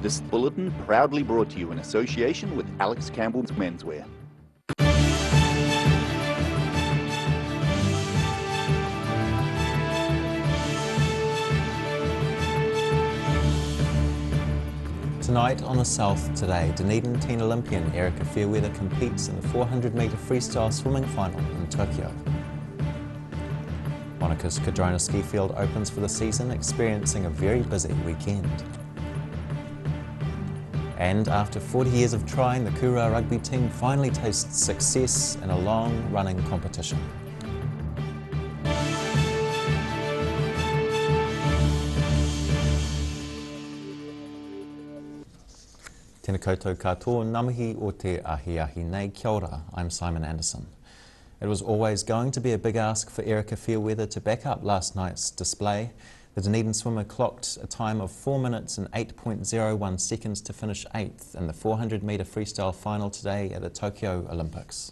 This bulletin proudly brought to you in association with Alex Campbell's Menswear. Tonight on the South Today, Dunedin teen Olympian Erica Fairweather competes in the 400-metre freestyle swimming final in Tokyo. Monaco's Cadrona ski field opens for the season, experiencing a very busy weekend. And after 40 years of trying, the Kura rugby team finally tastes success in a long-running competition. Tēnā koutou katoa, namahi o te ahi nei, kia ora, I'm Simon Anderson. It was always going to be a big ask for Erica Fairweather to back up last night's display. The Dunedin swimmer clocked a time of 4 minutes and 8.01 seconds to finish 8th in the 400-metre freestyle final today at the Tokyo Olympics.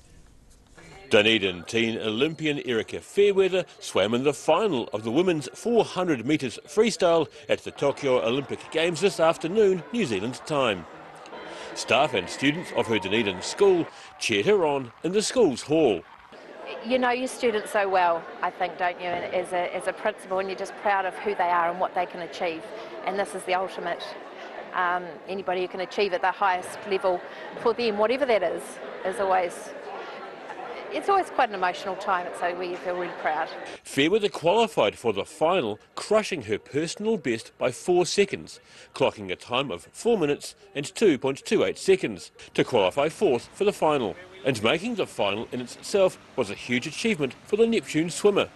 Dunedin teen Olympian Erica Fairweather swam in the final of the women's 400 metres freestyle at the Tokyo Olympic Games this afternoon, New Zealand time. Staff and students of her Dunedin school cheered her on in the school's hall. You know your students so well, I think, don't you, as a principal, and you're just proud of who they are and what they can achieve. And this is the ultimate. Anybody who can achieve at the highest level for them, whatever that is always, it's always quite an emotional time, so we feel really proud. Fairweather qualified for the final, crushing her personal best by 4 seconds, clocking a time of 4 minutes and 2.28 seconds to qualify 4th for the final. And making the final in itself was a huge achievement for the Neptune swimmer.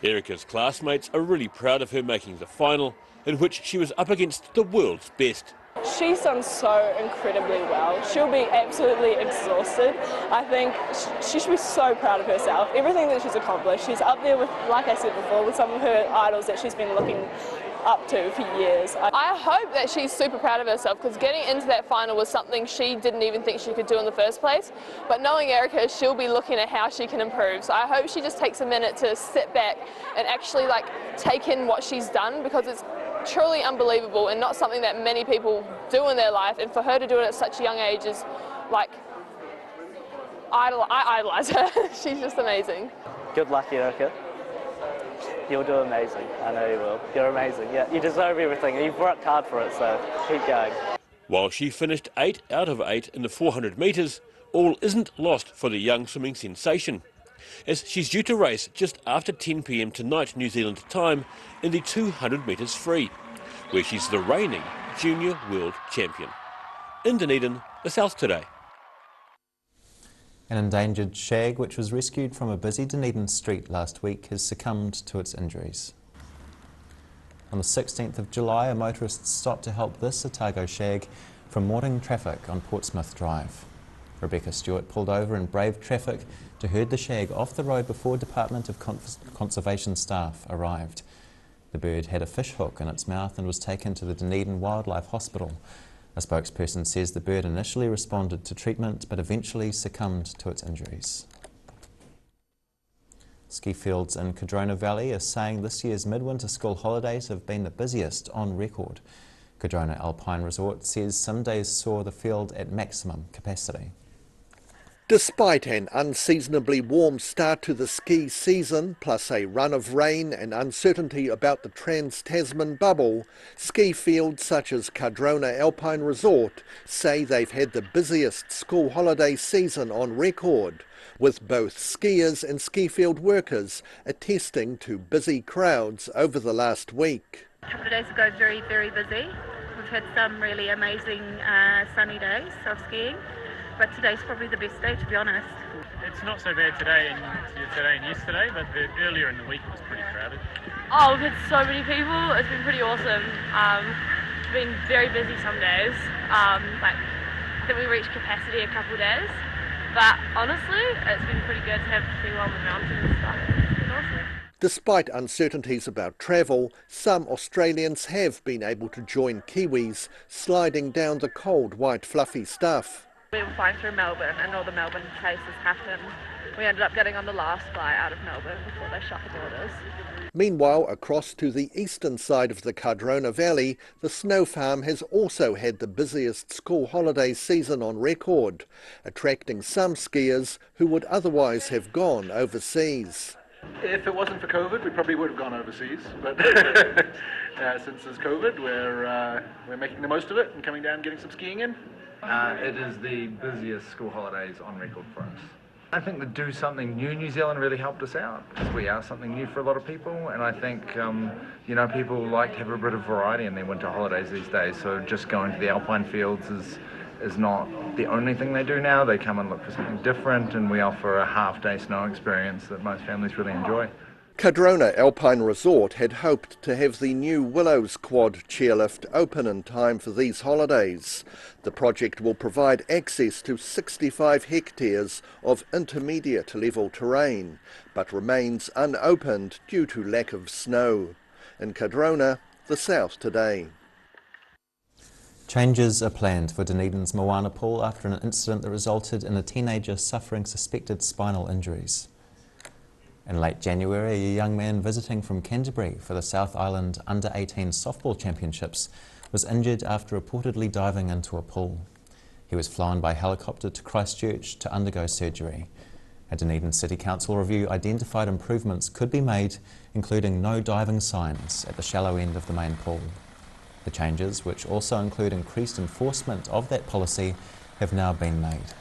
Erica's classmates are really proud of her making the final, in which she was up against the world's best. She's done so incredibly well. She'll be absolutely exhausted. I think she should be so proud of herself. Everything that she's accomplished, she's up there with, like I said before, with some of her idols that she's been looking up to for years. I hope that she's super proud of herself, because getting into that final was something she didn't even think she could do in the first place. But knowing Erica, she'll be looking at how she can improve. So I hope she just takes a minute to sit back and actually take in what she's done, because it's truly unbelievable and not something that many people do in their life, and for her to do it at such a young age is I idolise her. She's just amazing. Good luck, Erica. You'll do amazing. I know you will. You're amazing. Yeah, you deserve everything. You've worked hard for it, so keep going. While she finished 8 out of 8 in the 400 metres, all isn't lost for the young swimming sensation, as she's due to race just after 10 p.m. tonight New Zealand time in the 200 metres free, where she's the reigning junior world champion. In Dunedin, the South Today. An endangered shag which was rescued from a busy Dunedin street last week has succumbed to its injuries. On the 16th of July, a motorist stopped to help this Otago shag from morning traffic on Portsmouth Drive. Rebecca Stewart pulled over and braved traffic to herd the shag off the road before Department of Conservation staff arrived. The bird had a fish hook in its mouth and was taken to the Dunedin Wildlife Hospital. A spokesperson says the bird initially responded to treatment but eventually succumbed to its injuries. Ski fields in Cadrona Valley are saying this year's midwinter school holidays have been the busiest on record. Cadrona Alpine Resort says some days saw the field at maximum capacity. Despite an unseasonably warm start to the ski season, plus a run of rain and uncertainty about the Trans-Tasman bubble, ski fields such as Cadrona Alpine Resort say they've had the busiest school holiday season on record, with both skiers and ski field workers attesting to busy crowds over the last week. A couple of days ago, very, very busy. We've had some really amazing sunny days of skiing. But today's probably the best day, to be honest. It's not so bad today and yesterday, but earlier in the week it was pretty crowded. Oh, we've had so many people. It's been pretty awesome. It's been very busy some days. I think we reached capacity a couple of days. But honestly, it's been pretty good to have people on the mountain and stuff. It's been awesome. Despite uncertainties about travel, some Australians have been able to join Kiwis sliding down the cold, white, fluffy stuff. We were flying through Melbourne and all the Melbourne cases happened. We ended up getting on the last flight out of Melbourne before they shut the borders. Meanwhile, across to the eastern side of the Cardrona Valley, the snow farm has also had the busiest school holiday season on record, attracting some skiers who would otherwise have gone overseas. If it wasn't for COVID, we probably would have gone overseas, but since there's COVID, we're making the most of it and coming down and getting some skiing in. It is the busiest school holidays on record for us. I think the Do Something New New Zealand really helped us out, because we are something new for a lot of people, and I think, people like to have a bit of variety in their winter holidays these days, so just going to the alpine fields is not the only thing they do now. They come and look for something different, and we offer a half-day snow experience that most families really enjoy. Cardrona Alpine Resort had hoped to have the new Willows Quad chairlift open in time for these holidays. The project will provide access to 65 hectares of intermediate level terrain, but remains unopened due to lack of snow. In Cardrona, the South Today. Changes are planned for Dunedin's Moana Pool after an incident that resulted in a teenager suffering suspected spinal injuries. In late January, a young man visiting from Canterbury for the South Island Under-18 Softball Championships was injured after reportedly diving into a pool. He was flown by helicopter to Christchurch to undergo surgery. A Dunedin City Council review identified improvements could be made, including no diving signs at the shallow end of the main pool. The changes, which also include increased enforcement of that policy, have now been made.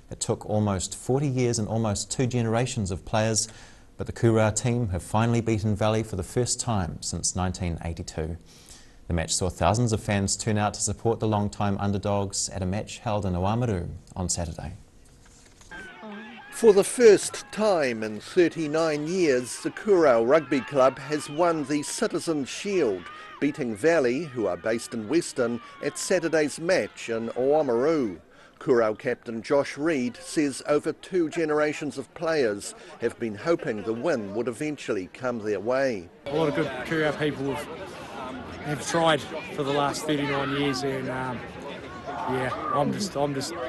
It took almost 40 years and almost 2 generations of players, but the Kurau team have finally beaten Valley for the first time since 1982. The match saw thousands of fans turn out to support the long-time underdogs at a match held in Oamaru on Saturday. For the first time in 39 years, the Kurau Rugby Club has won the Citizens' Shield, beating Valley, who are based in Western, at Saturday's match in Oamaru. Kurau captain Josh Reid says over 2 generations of players have been hoping the win would eventually come their way. A lot of good Kurau people have tried for the last 39 years, and I'm just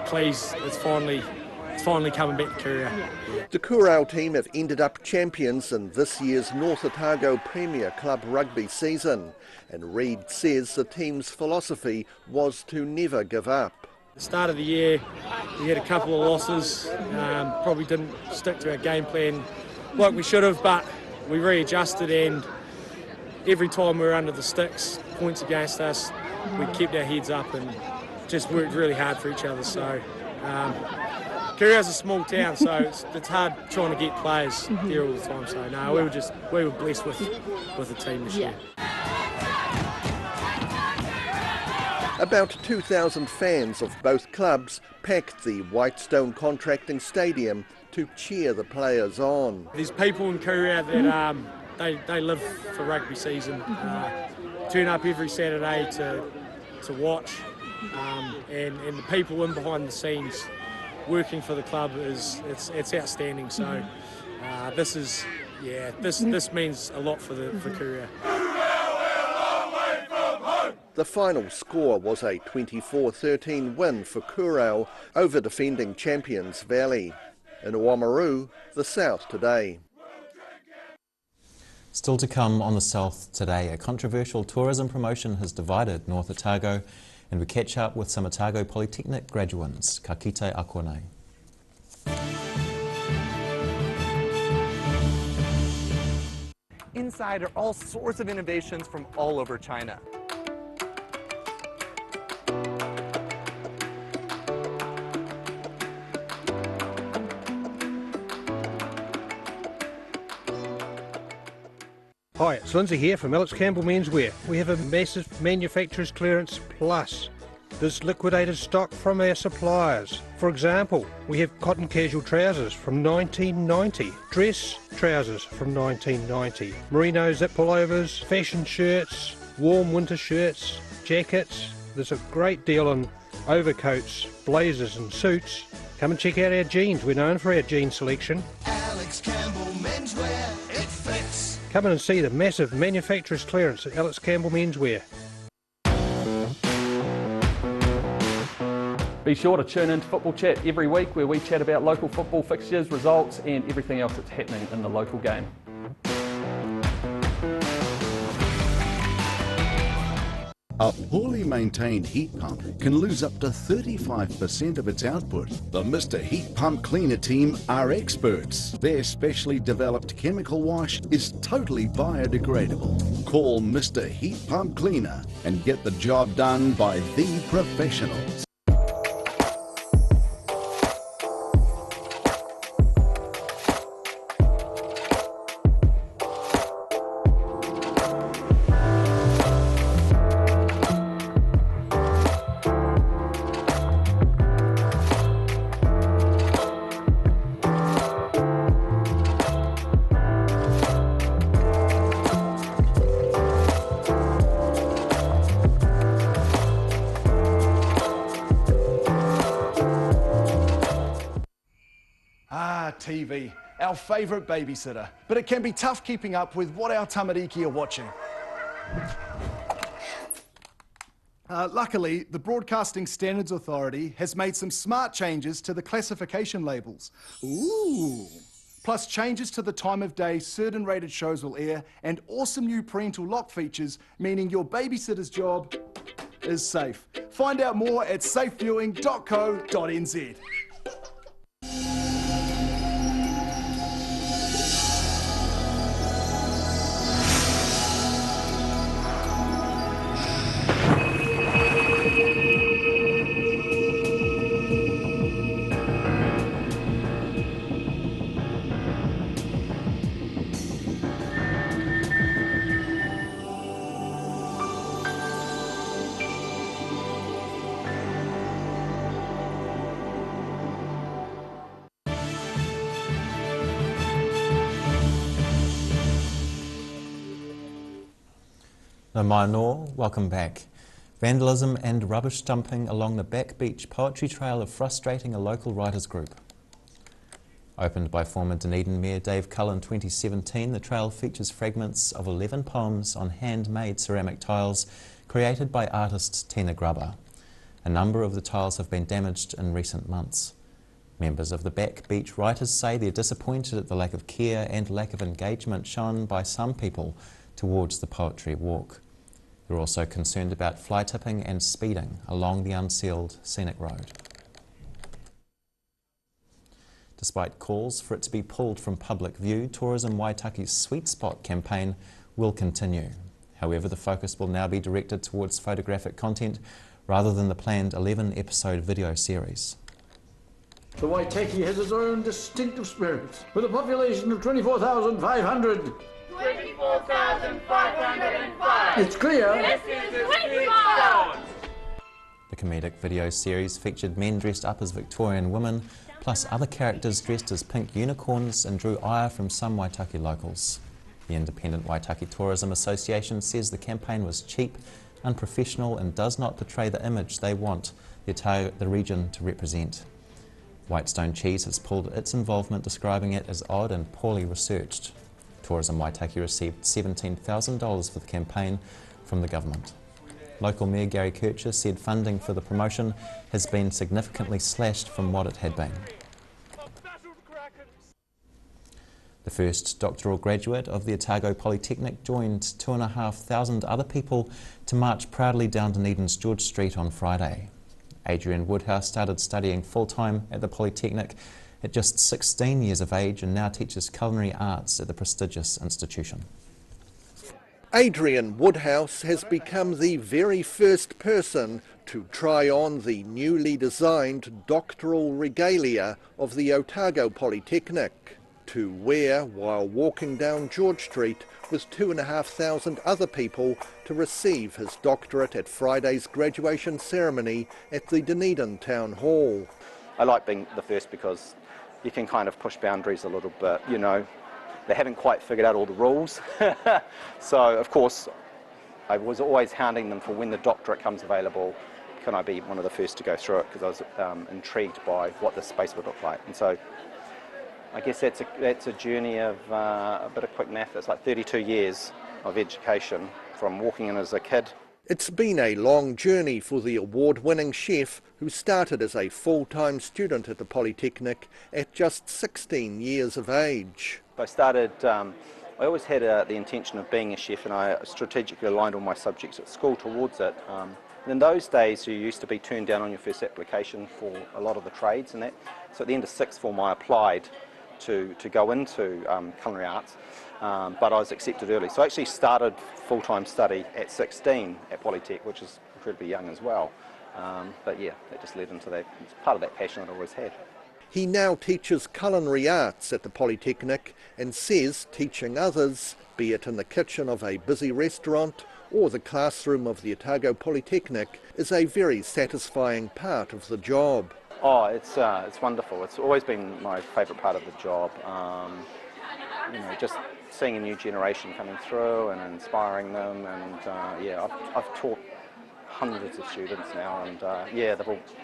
pleased it's finally coming back to Kurau. The Kurau team have ended up champions in this year's North Otago Premier Club rugby season, and Reid says the team's philosophy was to never give up. At the start of the year, we had a couple of losses, probably didn't stick to our game plan like we should have, but we readjusted, and every time we were under the sticks, points against us, we kept our heads up and just worked really hard for each other. So Kurau's a small town, so it's hard trying to get players there all the time. So no, we were blessed with the team this year. About 2,000 fans of both clubs packed the Whitestone Contracting Stadium to cheer the players on. There's people in Kurau that they live for rugby season, turn up every Saturday to watch, and the people in behind the scenes working for the club it's outstanding. So this means a lot for Kurau. The final score was a 24-13 win for Kurau over defending champions Valley. In Oamaru, the South Today. Still to come on the South Today, a controversial tourism promotion has divided North Otago, and we catch up with some Otago Polytechnic graduates. Ka kite a konei. Inside are all sorts of innovations from all over China. Hi, it's Lindsay here from Campbell's Menswear. We have a massive manufacturer's clearance plus. There's liquidated stock from our suppliers. For example, we have cotton casual trousers from 1990, dress trousers from 1990, merino zip pullovers, fashion shirts, warm winter shirts, jackets. There's a great deal on overcoats, blazers and suits. Come and check out our jeans. We're known for our jean selection. Alex Campbell Menswear, it fits. Come in and see the massive manufacturer's clearance at Alex Campbell Menswear. Be sure to tune in to Football Chat every week where we chat about local football fixtures, results and everything else that's happening in the local game. A poorly maintained heat pump can lose up to 35% of its output. The Mr. Heat Pump Cleaner team are experts. Their specially developed chemical wash is totally biodegradable. Call Mr. Heat Pump Cleaner and get the job done by the professionals. TV, our favourite babysitter, but it can be tough keeping up with what our tamariki are watching. Luckily, the Broadcasting Standards Authority has made some smart changes to the classification labels. Ooh! Plus changes to the time of day certain rated shows will air and awesome new parental lock features, meaning your babysitter's job is safe. Find out more at safeviewing.co.nz. No Mainor, welcome back. Vandalism and rubbish dumping along the Back Beach Poetry Trail are frustrating a local writers group. Opened by former Dunedin Mayor Dave Cull in 2017, the trail features fragments of 11 poems on handmade ceramic tiles created by artist Tina Grubber. A number of the tiles have been damaged in recent months. Members of the Back Beach writers say they're disappointed at the lack of care and lack of engagement shown by some people towards the poetry walk. They're also concerned about fly tipping and speeding along the unsealed scenic road. Despite calls for it to be pulled from public view, Tourism Waitaki's Sweet Spot campaign will continue. However, the focus will now be directed towards photographic content rather than the planned 11-episode video series. The Waitaki has its own distinctive spirit, with a population of 24,500. 24,505. It's clear. This is the Sweet Spot. The comedic video series featured men dressed up as Victorian women, plus other characters dressed as pink unicorns, and drew ire from some Waitaki locals. The Independent Waitaki Tourism Association says the campaign was cheap, unprofessional, and does not portray the image they want the region to represent. Whitestone Cheese has pulled its involvement, describing it as odd and poorly researched. Tourism Waitaki received $17,000 for the campaign from the government. Local Mayor Gary Kircher said funding for the promotion has been significantly slashed from what it had been. The first doctoral graduate of the Otago Polytechnic joined 2,500 other people to march proudly down Dunedin's George Street on Friday. Adrian Woodhouse started studying full-time at the Polytechnic at just 16 years of age and now teaches culinary arts at the prestigious institution. Adrian Woodhouse has become the very first person to try on the newly designed doctoral regalia of the Otago Polytechnic, to wear while walking down George Street with 2,500 other people to receive his doctorate at Friday's graduation ceremony at the Dunedin Town Hall. I like being the first because you can kind of push boundaries a little bit, you know. They haven't quite figured out all the rules. So, of course, I was always hounding them for when the doctorate comes available, can I be one of the first to go through it, because I was intrigued by what the space would look like. And so I guess that's a journey of a bit of quick math. It's like 32 years of education from walking in as a kid. It's been a long journey for the award-winning chef who started as a full-time student at the Polytechnic at just 16 years of age. I started, I always had the intention of being a chef, and I strategically aligned all my subjects at school towards it. And in those days you used to be turned down on your first application for a lot of the trades and that. So at the end of sixth form I applied to go into culinary arts, but I was accepted early. So I actually started full-time study at 16 at Polytech, which is incredibly young as well. But yeah, that just led into that. It's part of that passion that I always had. He now teaches culinary arts at the Polytechnic and says teaching others, be it in the kitchen of a busy restaurant or the classroom of the Otago Polytechnic, is a very satisfying part of the job. Oh, it's wonderful. It's always been my favourite part of the job. You know, just seeing a new generation coming through and inspiring them, and yeah, I've taught hundreds of students now, and yeah,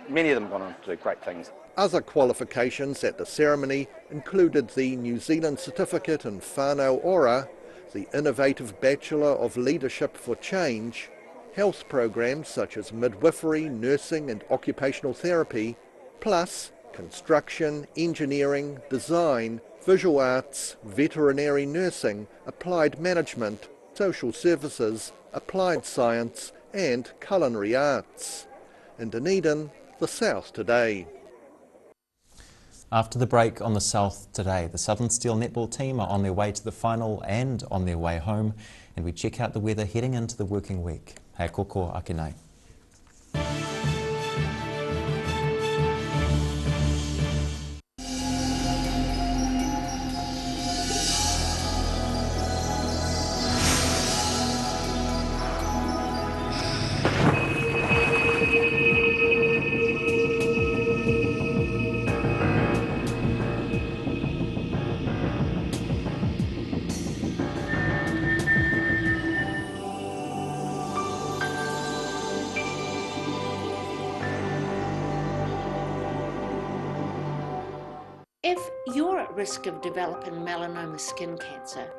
many of them have gone on to do great things. Other qualifications at the ceremony included the New Zealand Certificate in Whānau Ora, the Innovative Bachelor of Leadership for Change, health programs such as midwifery, nursing and occupational therapy, plus construction, engineering, design, visual arts, veterinary nursing, applied management, social services, applied science and culinary arts. In Dunedin, the South Today. After the break on the South Today, the Southern Steel netball team are on their way to the final and on their way home, and we check out the weather heading into the working week. Hei koko ake nei. If you're at risk of developing melanoma skin cancer,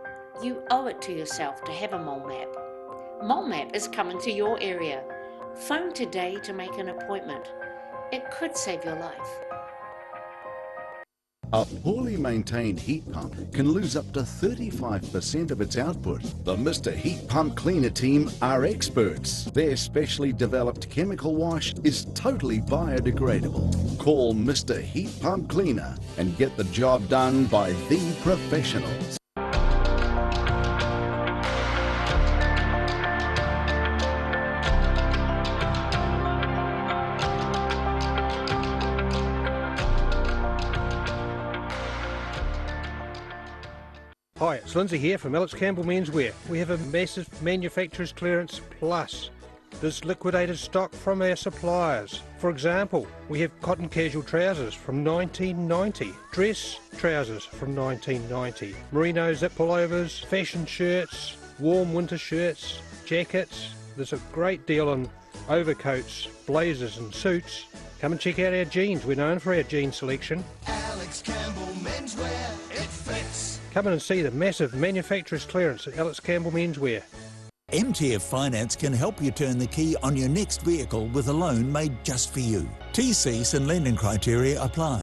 you owe it to yourself to have a mole map. Mole map is coming to your area. Phone today to make an appointment. It could save your life. A poorly maintained heat pump can lose up to 35% of its output. The Mr. Heat Pump Cleaner team are experts. Their specially developed chemical wash is totally biodegradable. Call Mr. Heat Pump Cleaner and get the job done by the professionals. Hi, it's Lindsay here from Campbell's Menswear. We have a massive manufacturer's clearance plus. There's liquidated stock from our suppliers. For example, we have cotton casual trousers from 1990, dress trousers from 1990, merino zip pullovers, fashion shirts, warm winter shirts, jackets. There's a great deal on overcoats, blazers and suits. Come and check out our jeans. We're known for our jean selection. Alex Campbell Menswear, it fits. Come in and see the massive manufacturer's clearance at Alex Campbell Menswear. MTF Finance can help you turn the key on your next vehicle with a loan made just for you. TCs and lending criteria apply.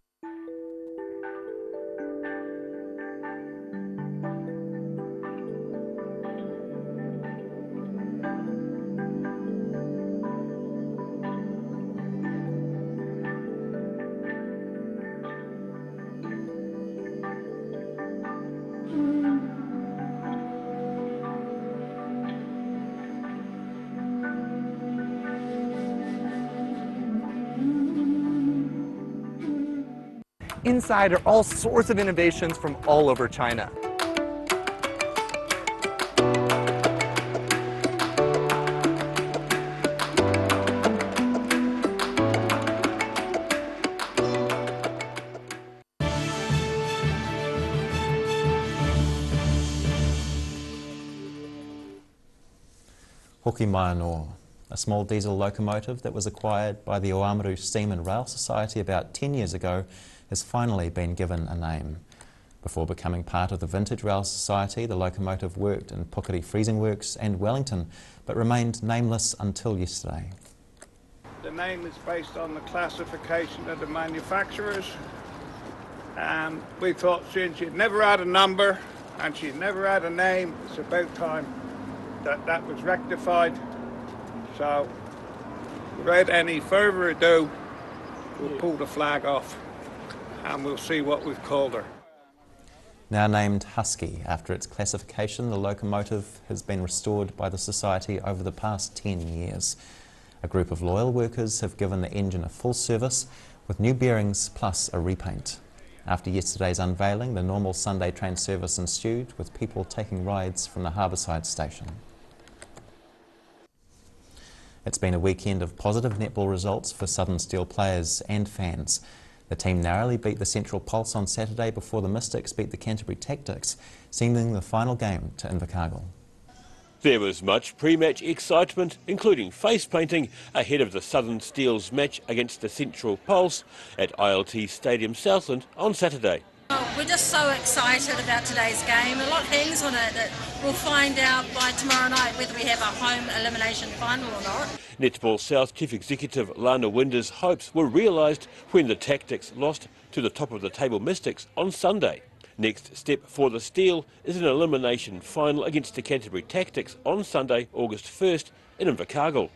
Inside are all sorts of innovations from all over China. Hoki mai anō, a small diesel locomotive that was acquired by the Oamaru Steam and Rail Society about 10 years ago has finally been given a name. Before becoming part of the Vintage Rail Society, the locomotive worked in Puketi Freezing Works and Wellington, but remained nameless until yesterday. The name is based on the classification of the manufacturers. We thought since she'd never had a number and she'd never had a name, it's about time that that was rectified. So, without any further ado, we'll pull the flag off and we'll see what we've called her. Now named Husky after its classification, the locomotive has been restored by the Society over the past 10 years. A group of loyal workers have given the engine a full service with new bearings plus a repaint. After yesterday's unveiling, the normal Sunday train service ensued, with people taking rides from the Harbourside station. It's been a weekend of positive netball results for Southern Steel players and fans. The team narrowly beat the Central Pulse on Saturday before the Mystics beat the Canterbury Tactics, sending the final game to Invercargill. There was much pre-match excitement, including face painting, ahead of the Southern Steel's match against the Central Pulse at ILT Stadium Southland on Saturday. We're just so excited about today's game. A lot hangs on it. That we'll find out by tomorrow night whether we have a home elimination final or not. Netball South Chief Executive Lana Winder's hopes were realised when the Tactics lost to the top-of-the-table Mystics on Sunday. Next step for the Steel is an elimination final against the Canterbury Tactics on Sunday, August 1st in Invercargill.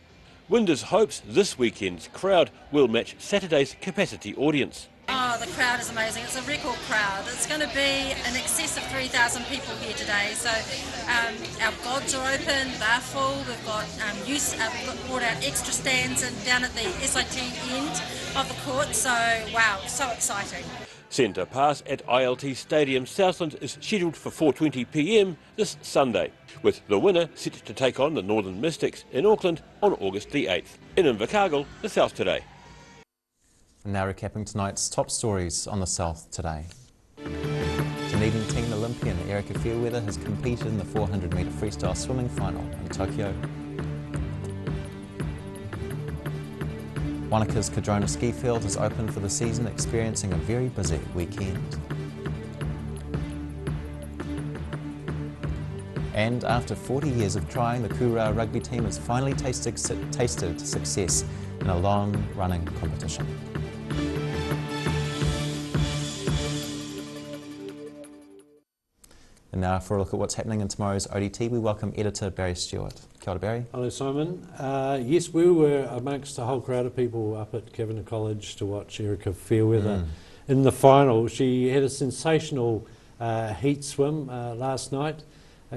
Winder's hopes this weekend's crowd will match Saturday's capacity audience. Oh, the crowd is amazing. It's a record crowd. It's going to be in excess of 3,000 people here today. So our gods are open, they're full. We've got we've brought out extra stands and down at the SIT end of the court. So, wow, so exciting. Centre Pass at ILT Stadium Southland is scheduled for 4:20 p.m. this Sunday, with the winner set to take on the Northern Mystics in Auckland on August the 8th. In Invercargill, the South Today. And now recapping tonight's top stories on the South Today. Dunedin teen Olympian Erica Fairweather has competed in the 400-metre freestyle swimming final in Tokyo. Wanaka's Cardrona ski field is open for the season, experiencing a very busy weekend. And after 40 years of trying, the Kura rugby team has finally tasted success in a long-running competition. And now for a look at what's happening in tomorrow's ODT, we welcome editor Barry Stewart. Kia ora, Barry. Hello, Simon. Yes, we were amongst a whole crowd of people up at Kavanagh College to watch Erica Fairweather in the final. She had a sensational heat swim last night.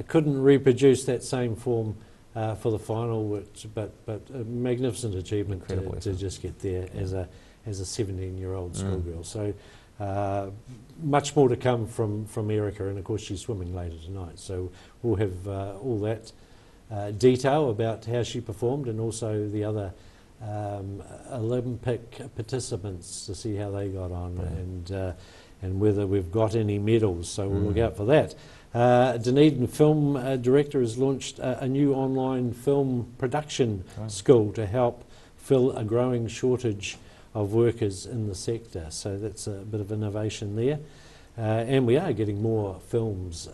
Couldn't reproduce that same form for the final, but a magnificent achievement to just get there as a 17-year-old schoolgirl. So much more to come from Erica, and of course she's swimming later tonight. So we'll have all that detail about how she performed, and also the other Olympic participants to see how they got on, and whether we've got any medals. So we'll look out for that. Dunedin Film Director has launched a new online film production school to help fill a growing shortage of workers in the sector. So that's a bit of innovation there. And we are getting more films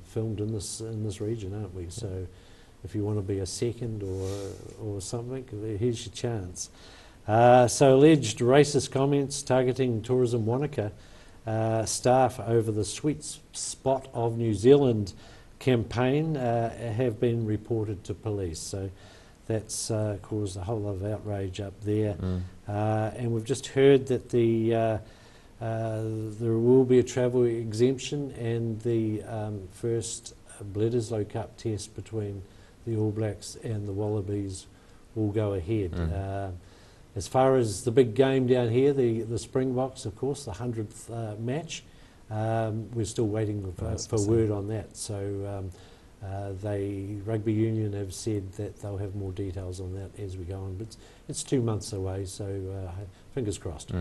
filmed in this region, aren't we? So if you want to be a second or something, here's your chance. So alleged racist comments targeting Tourism Wanaka staff over the Sweet Spot of New Zealand campaign have been reported to police. So that's caused a whole lot of outrage up there. And we've just heard that there will be a travel exemption, and the first Bledisloe Cup test between the All Blacks and the Wallabies will go ahead. As far as the big game down here, the Springboks, of course, the 100th match, we're still waiting for word on that. So Rugby Union have said that they'll have more details on that as we go on. But it's 2 months away, so fingers crossed.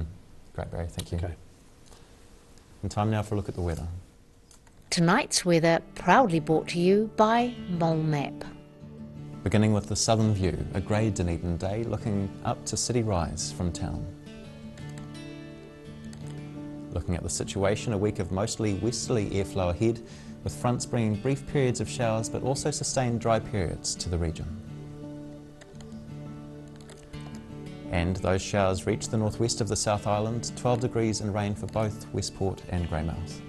Great, Barry, thank you. Okay. And time now for a look at the weather. Tonight's weather proudly brought to you by Mole Map. Beginning with the southern view, a grey Dunedin day looking up to City Rise from town. Looking at the situation, a week of mostly westerly airflow ahead, with fronts bringing brief periods of showers but also sustained dry periods to the region. And those showers reach the northwest of the South Island, 12 degrees and rain for both Westport and Greymouth.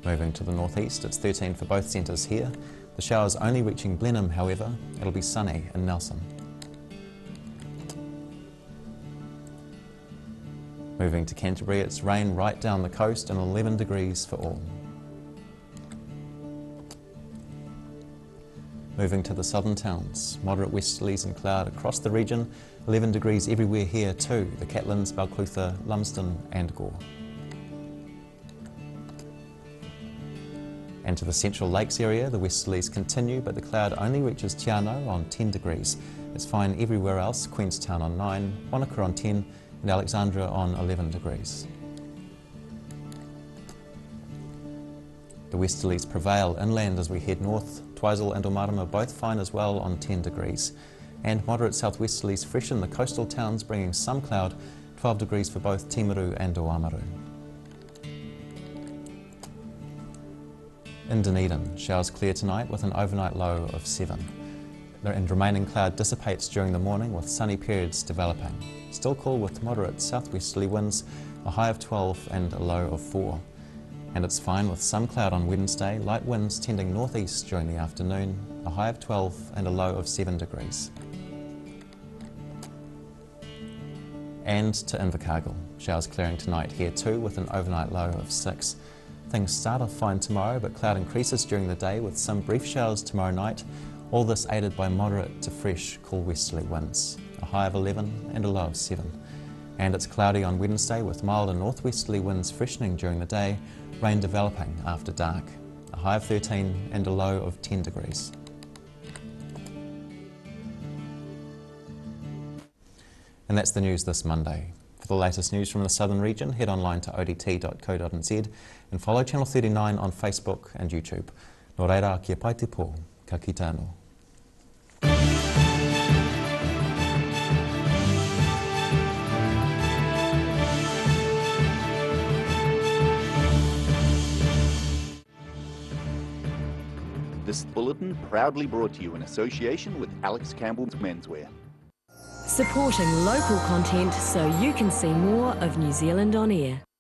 Moving to the northeast, it's 13 for both centres here. The showers only reaching Blenheim, however. It'll be sunny in Nelson. Moving to Canterbury, it's rain right down the coast and 11 degrees for all. Moving to the southern towns, moderate westerlies and cloud across the region, 11 degrees everywhere here too, the Catlins, Balclutha, Lumsden and Gore. And to the Central Lakes area, the westerlies continue, but the cloud only reaches Te Anau on 10 degrees. It's fine everywhere else, Queenstown on 9, Wanaka on 10 and Alexandra on 11 degrees. The westerlies prevail inland as we head north. Twizel and Omarama both fine as well on 10 degrees. And moderate southwesterlies freshen the coastal towns, bringing some cloud, 12 degrees for both Timaru and Oamaru. In Dunedin, showers clear tonight with an overnight low of 7. And remaining cloud dissipates during the morning with sunny periods developing. Still cool with moderate southwesterly winds, a high of 12 and a low of 4. And it's fine with some cloud on Wednesday, light winds tending northeast during the afternoon, a high of 12 and a low of 7 degrees. And to Invercargill, showers clearing tonight here too with an overnight low of 6. Things start off fine tomorrow, but cloud increases during the day with some brief showers tomorrow night, all this aided by moderate to fresh cool westerly winds, a high of 11 and a low of 7. And it's cloudy on Wednesday with mild and northwesterly winds freshening during the day, rain developing after dark, a high of 13 and a low of 10 degrees. And that's the news this Monday. For the latest news from the southern region, head online to odt.co.nz and follow Channel 39 on Facebook and YouTube. Nō reira, kia pai te pō, ka kite anō. This bulletin proudly brought to you in association with Alex Campbell's Menswear. Supporting local content so you can see more of New Zealand on air.